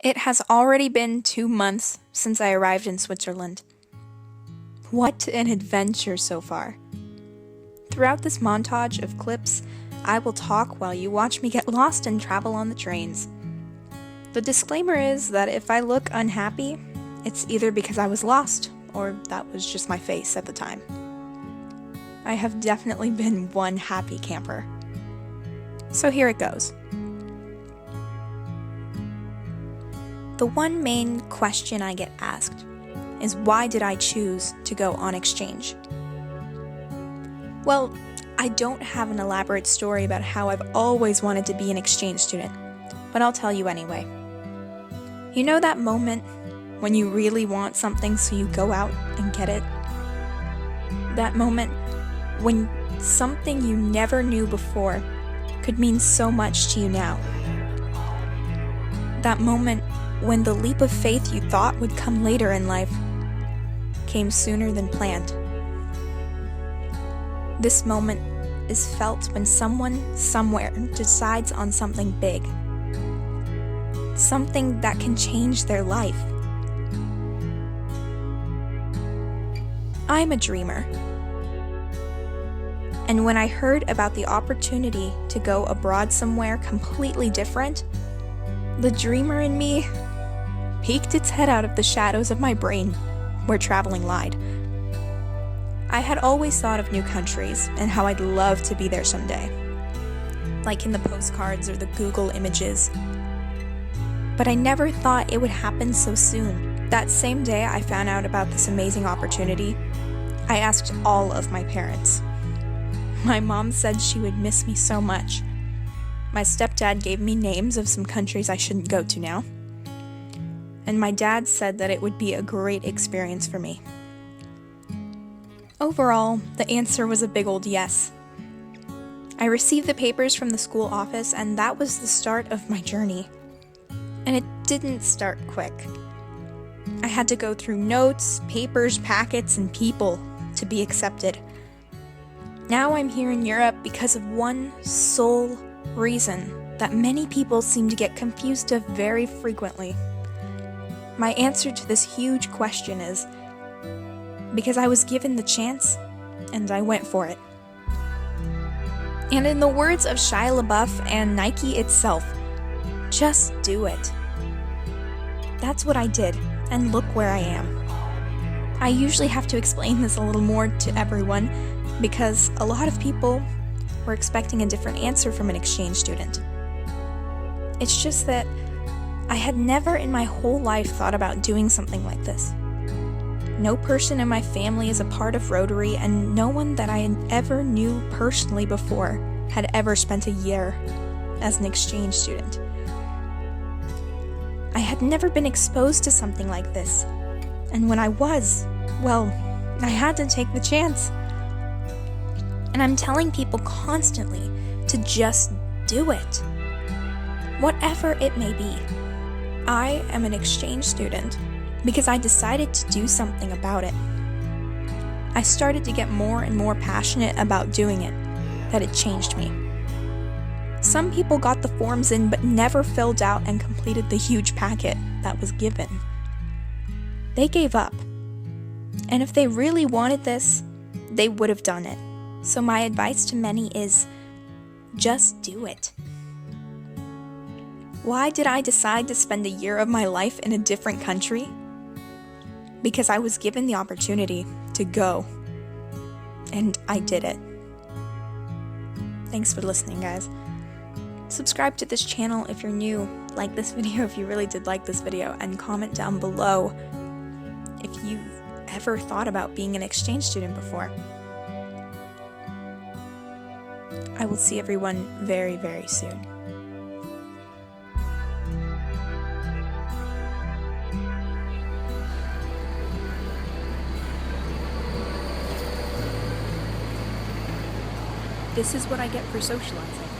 It has already been 2 months since I arrived in Switzerland. What an adventure so far. Throughout this montage of clips, I will talk while you watch me get lost and travel on the trains. The disclaimer is that if I look unhappy, it's either because I was lost or that was just my face at the time. I have definitely been one happy camper. So here it goes. The one main question I get asked is, why did I choose to go on exchange? Well, I don't have an elaborate story about how I've always wanted to be an exchange student, but I'll tell you anyway. You know that moment when you really want something so you go out and get it? That moment when something you never knew before could mean so much to you now. That moment when the leap of faith you thought would come later in life came sooner than planned. This moment is felt when someone somewhere decides on something big, something that can change their life. I'm a dreamer. And when I heard about the opportunity to go abroad somewhere completely different, the dreamer in me peeked its head out of the shadows of my brain where traveling lied. I had always thought of new countries and how I'd love to be there someday, like in the postcards or the Google images. But I never thought it would happen so soon. That same day I found out about this amazing opportunity, I asked all of my parents. My mom said she would miss me so much. My stepdad gave me names of some countries I shouldn't go to now. And my dad said that it would be a great experience for me. Overall, the answer was a big old yes. I received the papers from the school office, and that was the start of my journey. And it didn't start quick. I had to go through notes, papers, packets, and people to be accepted. Now I'm here in Europe because of one sole reason that many people seem to get confused of very frequently. My answer to this huge question is because I was given the chance and I went for it. And in the words of Shia LaBeouf and Nike itself, just do it. That's what I did, and look where I am. I usually have to explain this a little more to everyone because a lot of people were expecting a different answer from an exchange student. It's just that I had never in my whole life thought about doing something like this. No person in my family is a part of Rotary, and no one that I ever knew personally before had ever spent a year as an exchange student. I had never been exposed to something like this, and when I was, well, I had to take the chance. And I'm telling people constantly to just do it, whatever it may be. I am an exchange student because I decided to do something about it. I started to get more and more passionate about doing it, that it changed me. Some people got the forms in but never filled out and completed the huge packet that was given. They gave up. And if they really wanted this, they would have done it. So my advice to many is, just do it. Why did I decide to spend a year of my life in a different country? Because I was given the opportunity to go. And I did it. Thanks for listening, guys. Subscribe to this channel if you're new, like this video if you really did like this video, and comment down below if you've ever thought about being an exchange student before. I will see everyone very, very soon. This is what I get for socializing.